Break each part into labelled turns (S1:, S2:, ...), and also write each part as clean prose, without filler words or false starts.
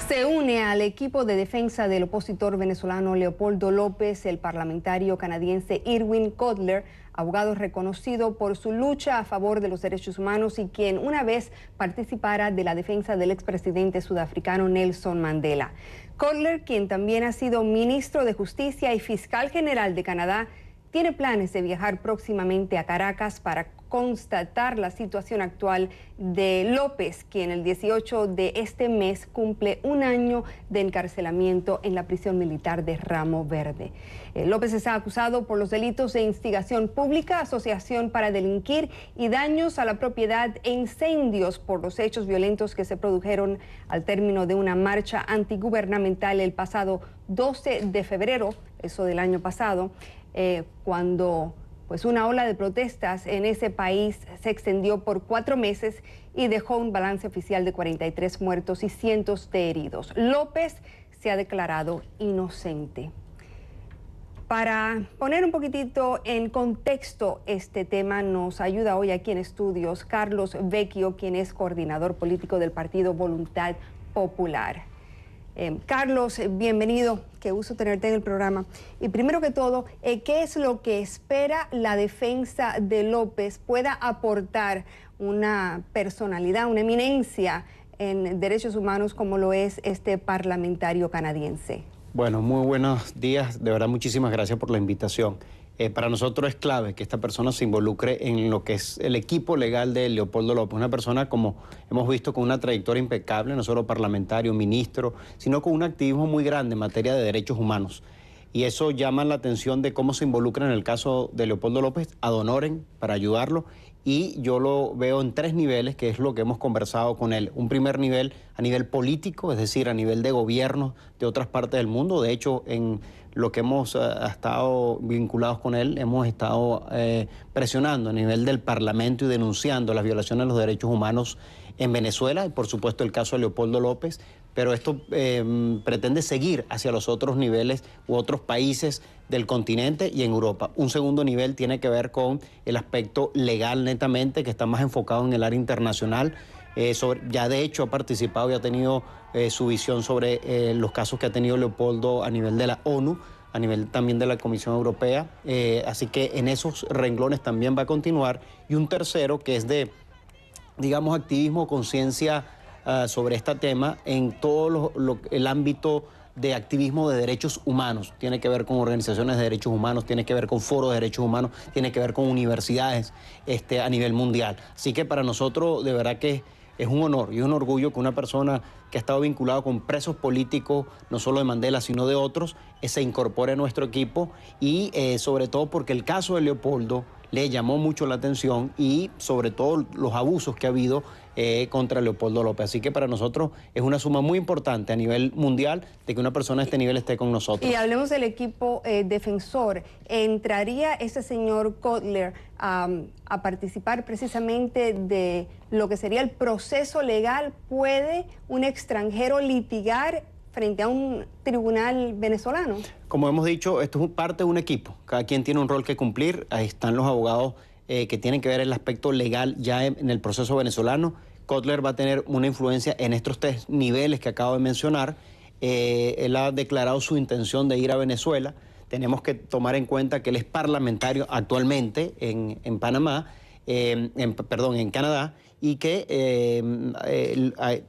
S1: Se une al equipo de defensa del opositor venezolano Leopoldo López, el parlamentario canadiense Irwin Cotler, abogado reconocido por su lucha a favor de los derechos humanos y quien una vez participara de la defensa del expresidente sudafricano Nelson Mandela. Cotler, quien también ha sido ministro de Justicia y fiscal general de Canadá, tiene planes de viajar próximamente a Caracas para constatar la situación actual de López, quien el 18 de este mes cumple un año de encarcelamiento en la prisión militar de Ramo Verde. López está acusado por los delitos de instigación pública, asociación para delinquir y daños a la propiedad e incendios por los hechos violentos que se produjeron al término de una marcha antigubernamental el pasado 12 de febrero, eso del año pasado, cuando una ola de protestas en ese país se extendió por 4 meses y dejó un balance oficial de 43 muertos y cientos de heridos. López se ha declarado inocente. Para poner un poquitito en contexto este tema, nos ayuda hoy aquí en estudios Carlos Vecchio, quien es coordinador político del partido Voluntad Popular. Carlos, bienvenido, qué gusto tenerte en el programa. Y primero que todo, ¿qué es lo que espera la defensa de López pueda aportar una personalidad, una eminencia en derechos humanos como lo es este parlamentario canadiense?
S2: Bueno, muy buenos días, de verdad muchísimas gracias por la invitación. Para nosotros es clave que esta persona se involucre en lo que es el equipo legal de Leopoldo López, una persona, como hemos visto, con una trayectoria impecable, no solo parlamentario, ministro, sino con un activismo muy grande en materia de derechos humanos. Y eso llama la atención de cómo se involucra en el caso de Leopoldo López ad honorem para ayudarlo. Y yo lo veo en 3 niveles, que es lo que hemos conversado con él. Un primer nivel a nivel político, es decir, a nivel de gobiernos de otras partes del mundo. De hecho, en lo que hemos estado vinculados con él, hemos estado presionando a nivel del Parlamento y denunciando las violaciones de los derechos humanos en Venezuela, y por supuesto el caso de Leopoldo López, pero esto pretende seguir hacia los otros niveles u otros países del continente y en Europa. Un segundo nivel tiene que ver con el aspecto legal netamente, que está más enfocado en el área internacional. Ya de hecho ha participado y ha tenido su visión sobre los casos que ha tenido Leopoldo a nivel de la ONU, a nivel también de la Comisión Europea, así que en esos renglones también va a continuar. Y un tercero que es de, digamos, activismo, conciencia sobre este tema en todo el ámbito de activismo de derechos humanos. Tiene que ver con organizaciones de derechos humanos, tiene que ver con foros de derechos humanos, tiene que ver con universidades a nivel mundial. Así que para nosotros de verdad que es un honor y un orgullo que una persona que ha estado vinculada con presos políticos, no solo de Mandela, sino de otros, se incorpore a nuestro equipo y sobre todo porque el caso de Leopoldo le llamó mucho la atención y sobre todo los abusos que ha habido contra Leopoldo López. Así que para nosotros es una suma muy importante a nivel mundial de que una persona de este nivel esté con nosotros.
S1: Y hablemos del equipo defensor. ¿Entraría ese señor Cotler a participar precisamente de lo que sería el proceso legal? ¿Puede un extranjero litigar frente a un tribunal venezolano?
S2: Como hemos dicho, esto es parte de un equipo. Cada quien tiene un rol que cumplir. Ahí están los abogados que tienen que ver el aspecto legal ya en el proceso venezolano. Cotler va a tener una influencia en estos 3 niveles que acabo de mencionar. Él ha declarado su intención de ir a Venezuela. Tenemos que tomar en cuenta que él es parlamentario actualmente en Panamá, en Canadá, y que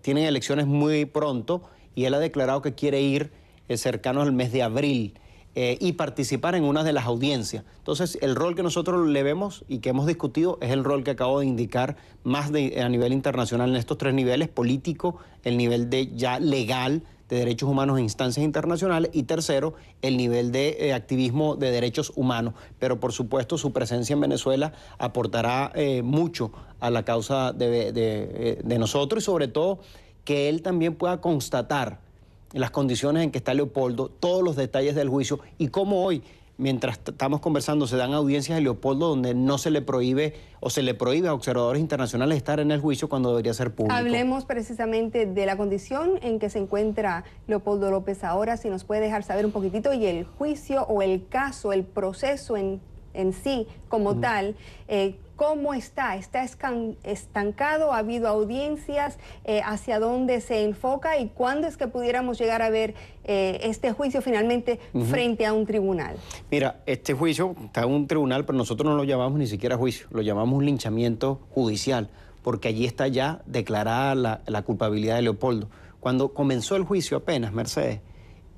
S2: tienen elecciones muy pronto, y él ha declarado que quiere ir cercano al mes de abril y participar en una de las audiencias. Entonces, el rol que nosotros le vemos y que hemos discutido es el rol que acabo de indicar, más a nivel internacional en estos 3 niveles: político, el nivel de ya legal de derechos humanos en instancias internacionales, y tercero, el nivel de activismo de derechos humanos. Pero por supuesto su presencia en Venezuela aportará mucho a la causa de nosotros, y sobre todo que él también pueda constatar las condiciones en que está Leopoldo, todos los detalles del juicio, y cómo hoy, mientras estamos conversando, se dan audiencias de Leopoldo donde no se le prohíbe o se le prohíbe a observadores internacionales estar en el juicio cuando debería ser público.
S1: Hablemos precisamente de la condición en que se encuentra Leopoldo López ahora, si nos puede dejar saber un poquitito, y el juicio o el caso, el proceso en en sí como tal, ¿cómo está? ¿Está estancado? ¿Ha habido audiencias? ¿Hacia dónde se enfoca? ¿Y cuándo es que pudiéramos llegar a ver este juicio finalmente frente a un tribunal?
S2: Mira, este juicio está en un tribunal, pero nosotros no lo llamamos ni siquiera juicio, lo llamamos un linchamiento judicial, porque allí está ya declarada la culpabilidad de Leopoldo. Cuando comenzó el juicio apenas, Mercedes,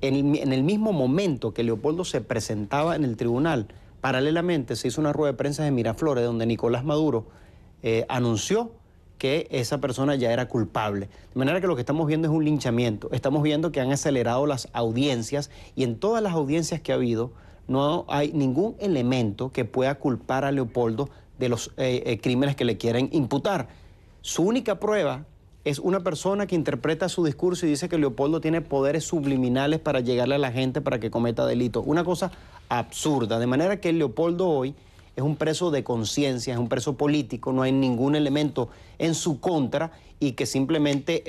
S2: en el mismo momento que Leopoldo se presentaba en el tribunal, paralelamente se hizo una rueda de prensa de Miraflores donde Nicolás Maduro anunció que esa persona ya era culpable. De manera que lo que estamos viendo es un linchamiento. Estamos viendo que han acelerado las audiencias y en todas las audiencias que ha habido no hay ningún elemento que pueda culpar a Leopoldo de los crímenes que le quieren imputar. Su única prueba es una persona que interpreta su discurso y dice que Leopoldo tiene poderes subliminales para llegarle a la gente para que cometa delitos. Una cosa absurda. De manera que Leopoldo hoy es un preso de conciencia, es un preso político, no hay ningún elemento en su contra y que simplemente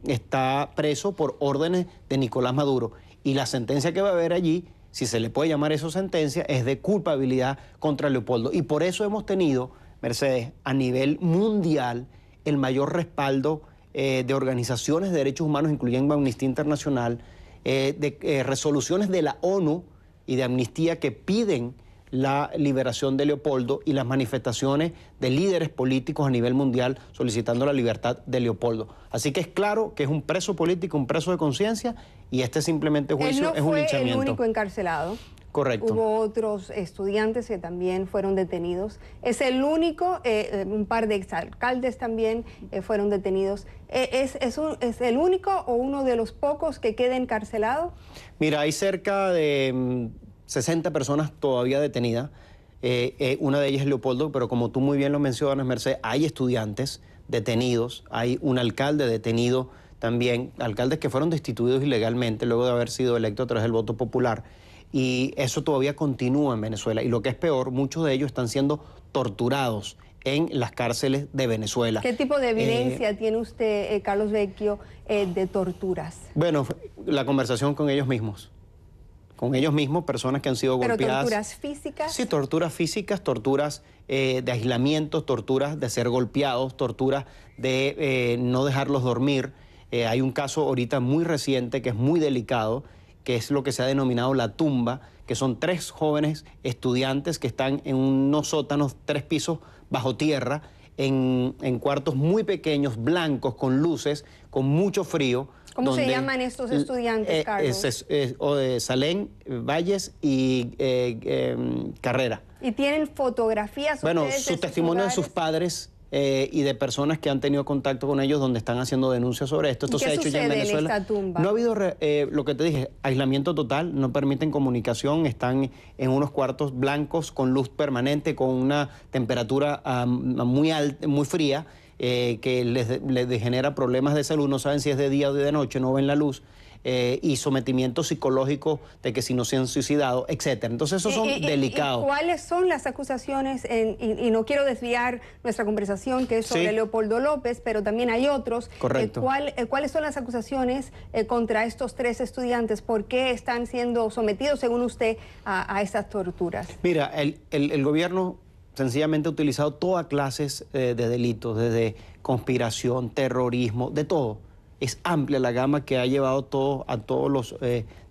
S2: está preso por órdenes de Nicolás Maduro. Y la sentencia que va a haber allí, si se le puede llamar eso sentencia, es de culpabilidad contra Leopoldo. Y por eso hemos tenido, Mercedes, a nivel mundial, el mayor respaldo de organizaciones de derechos humanos, incluyendo Amnistía Internacional, de resoluciones de la ONU y de Amnistía que piden la liberación de Leopoldo y las manifestaciones de líderes políticos a nivel mundial solicitando la libertad de Leopoldo. Así que es claro que es un preso político, un preso de conciencia y este simplemente juicio es un linchamiento.
S1: Él no fue el único encarcelado.
S2: Correcto.
S1: Hubo otros estudiantes que también fueron detenidos. Es el único, un par de exalcaldes también fueron detenidos. ¿Es el único o uno de los pocos que queda encarcelado?
S2: Mira, hay cerca de 60 personas todavía detenidas. Una de ellas es Leopoldo, pero como tú muy bien lo mencionas, Mercedes, hay estudiantes detenidos, hay un alcalde detenido también, alcaldes que fueron destituidos ilegalmente luego de haber sido electos a través del voto popular. Y eso todavía continúa en Venezuela. Y lo que es peor, muchos de ellos están siendo torturados en las cárceles de Venezuela.
S1: ¿Qué tipo de evidencia tiene usted, Carlos Vecchio, de torturas?
S2: Bueno, la conversación con ellos mismos. Con ellos mismos, personas que han sido golpeadas.
S1: ¿Pero torturas físicas?
S2: Sí, torturas físicas, torturas de aislamiento, torturas de ser golpeados, torturas de no dejarlos dormir. Hay un caso ahorita muy reciente que es muy delicado, que es lo que se ha denominado la tumba, que son 3 jóvenes estudiantes que están en unos sótanos, 3 pisos bajo tierra, en cuartos muy pequeños, blancos, con luces, con mucho frío.
S1: ¿Cómo se llaman estos estudiantes, Carlos?
S2: Salén, Valles y Carrera.
S1: ¿Y tienen fotografías?
S2: Bueno, su testimonio de sus padres y de personas que han tenido contacto con ellos donde están haciendo denuncias sobre esto. Esto se ha hecho ya en Venezuela.
S1: En esta tumba?
S2: No ha habido, lo que te dije, aislamiento total, no permiten comunicación, están en unos cuartos blancos con luz permanente, con una temperatura muy alta, muy fría, que les genera problemas de salud, no saben si es de día o de noche, no ven la luz. Y sometimiento psicológico de que si no se han suicidado, etcétera. Entonces esos son delicados.
S1: ¿Y cuáles son las acusaciones? Y no quiero desviar nuestra conversación, que es sobre Leopoldo López, pero también hay otros.
S2: Correcto.
S1: ¿Cuáles son las acusaciones contra estos 3 estudiantes? ¿Por qué están siendo sometidos, según usted, a estas torturas?
S2: Mira, el gobierno sencillamente ha utilizado todas clases de delitos, desde conspiración, terrorismo, de todo. Es amplia la gama que ha llevado a todos los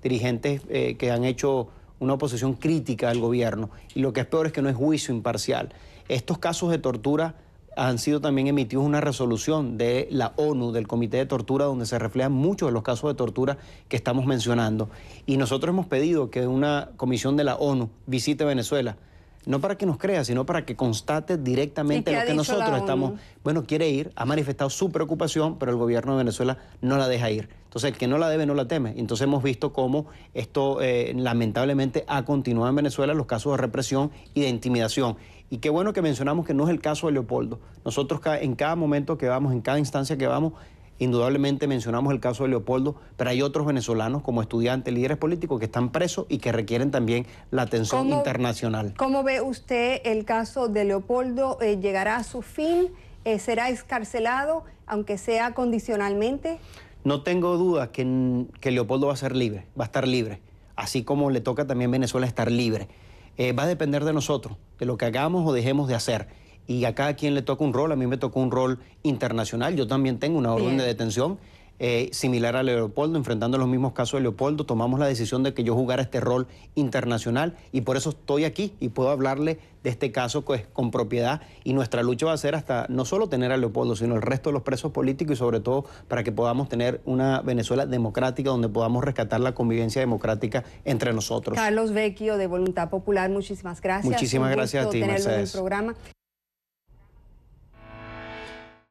S2: dirigentes que han hecho una oposición crítica al gobierno. Y lo que es peor es que no es juicio imparcial. Estos casos de tortura han sido también emitidos una resolución de la ONU, del Comité de Tortura, donde se reflejan muchos de los casos de tortura que estamos mencionando. Y nosotros hemos pedido que una comisión de la ONU visite Venezuela, no para que nos crea, sino para que constate directamente lo que nosotros estamos... Bueno, quiere ir, ha manifestado su preocupación, pero el gobierno de Venezuela no la deja ir. Entonces, el que no la debe, no la teme. Entonces, hemos visto cómo esto lamentablemente ha continuado en Venezuela, los casos de represión y de intimidación. Y qué bueno que mencionamos que no es el caso de Leopoldo. Nosotros en cada momento que vamos, en cada instancia que vamos, indudablemente mencionamos el caso de Leopoldo, pero hay otros venezolanos como estudiantes, líderes políticos que están presos y que requieren también la atención internacional.
S1: ¿Cómo ve usted el caso de Leopoldo? ¿Llegará a su fin? ¿Será excarcelado, aunque sea condicionalmente?
S2: No tengo duda que Leopoldo va a ser libre, va a estar libre, así como le toca también a Venezuela estar libre. va a depender de nosotros, de lo que hagamos o dejemos de hacer. Y a cada quien le toca un rol. A mí me tocó un rol internacional. Yo también tengo una orden de detención similar a Leopoldo, enfrentando los mismos casos de Leopoldo. Tomamos la decisión de que yo jugara este rol internacional y por eso estoy aquí y puedo hablarle de este caso pues, con propiedad. Y nuestra lucha va a ser hasta no solo tener a Leopoldo, sino el resto de los presos políticos y sobre todo para que podamos tener una Venezuela democrática donde podamos rescatar la convivencia democrática entre nosotros.
S1: Carlos Vecchio, de Voluntad Popular, muchísimas gracias.
S2: Muchísimas gracias a ti,
S1: tenerlo
S2: Mercedes.
S1: en el programa.